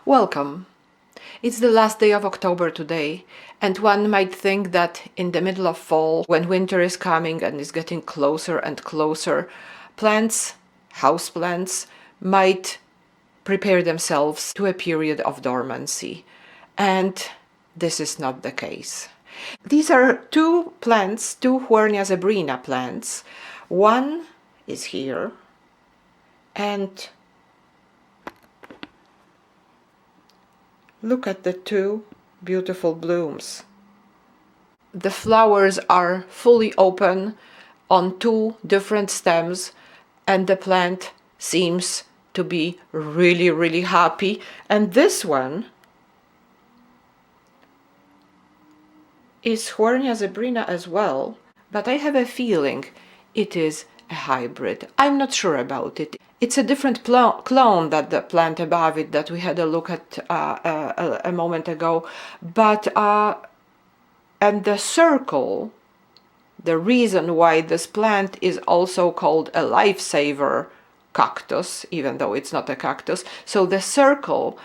Welcome! It's the last day of October today, and one might think that in the middle of fall, when winter is coming and is getting closer and closer, plants, houseplants, might prepare themselves to a period of dormancy. And this is not the case. These are two plants, two Huernia zebrina plants. One is here, and look at the two beautiful blooms. The flowers are fully open on two different stems, and the plant seems to be really happy. And this one is Huernia zebrina as well, but I have a feeling it is a hybrid. I'm not sure about it. It's a different clone than the plant above it that we had a look at a moment ago. But and the circle, the reason why this plant is also called a lifesaver cactus, even though it's not a cactus. So the circle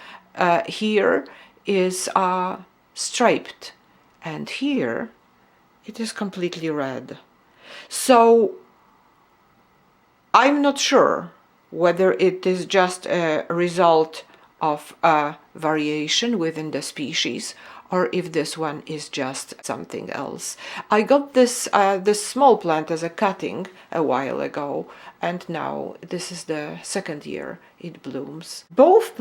here is striped, and here it is completely red. So I'm not sure whether it is just a result of a variation within the species or if this one is just something else. I got this small plant as a cutting a while ago, and now this is the second year it blooms. Both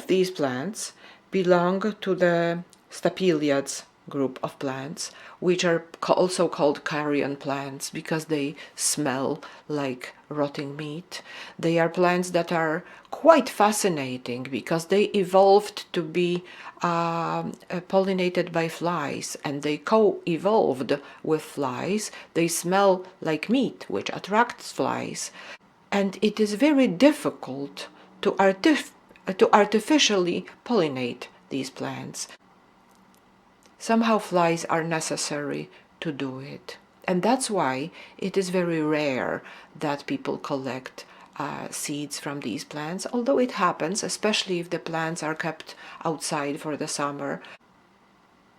these plants belong to the Stapeliads group of plants, which are also called carrion plants because they smell like rotting meat. They are plants that are quite fascinating because they evolved to be pollinated by flies, and they co-evolved with flies. They smell like meat, which attracts flies, and it is very difficult to artificially pollinate these plants. Somehow flies are necessary to do it. And that's why it is very rare that people collect seeds from these plants, although it happens, especially if the plants are kept outside for the summer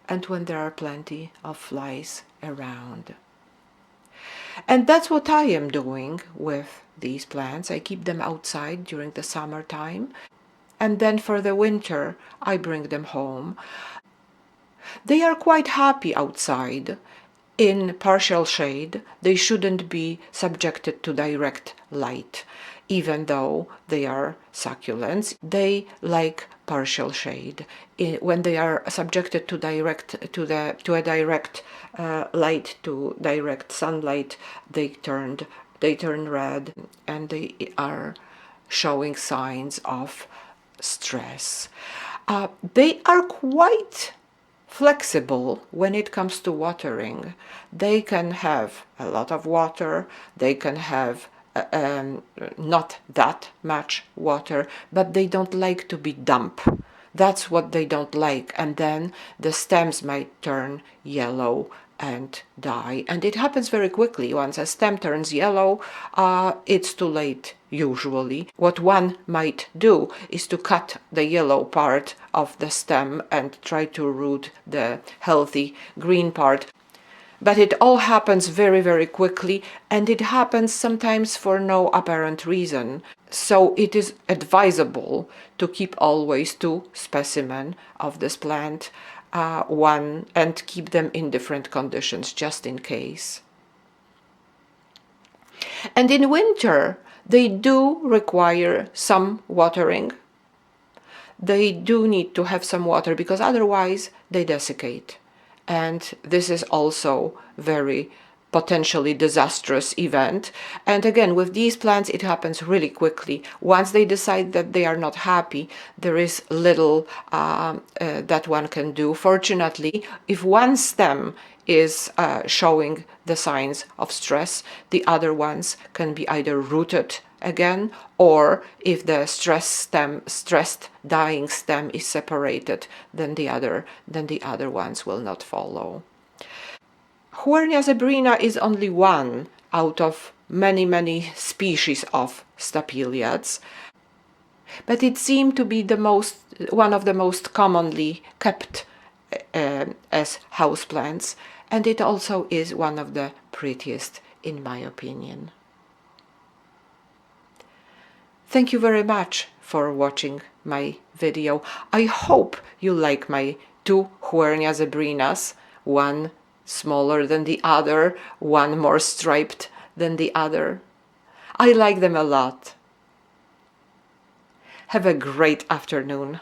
and when there are plenty of flies around. And that's what I am doing with these plants. I keep them outside during the summertime, and then for the winter I bring them home. They are quite happy outside in partial shade. They shouldn't be subjected to direct light. Even though they are succulents, they like partial shade. When they are subjected to a direct light, to direct sunlight, they turn red, and they are showing signs of stress. They are quite flexible when it comes to watering. They can have a lot of water, they can have not that much water, but they don't like to be damp. That's what they don't like, and then the stems might turn yellow and die. And it happens very quickly. Once a stem turns yellow, it's too late usually. What one might do is to cut the yellow part of the stem and try to root the healthy green part. But it all happens very quickly, and it happens sometimes for no apparent reason. So it is advisable to keep always two specimens of this plant, one, and keep them in different conditions just in case. And in winter, they do require some watering. They do need to have some water because otherwise they desiccate. And this is also very potentially disastrous event. And again, with these plants, it happens really quickly. Once they decide that they are not happy, there is little that one can do. Fortunately, if one stem is showing the signs of stress, the other ones can be either rooted again, or if the stressed dying stem is separated, then the other ones will not follow. Huernia zebrina is only one out of many species of Stapeliads. but it seemed to be one of the most commonly kept as houseplants, and it also is one of the prettiest in my opinion. Thank you very much for watching my video. I hope you like my two Huernia zebrinas, one smaller than the other, one more striped than the other. I like them a lot. Have a great afternoon.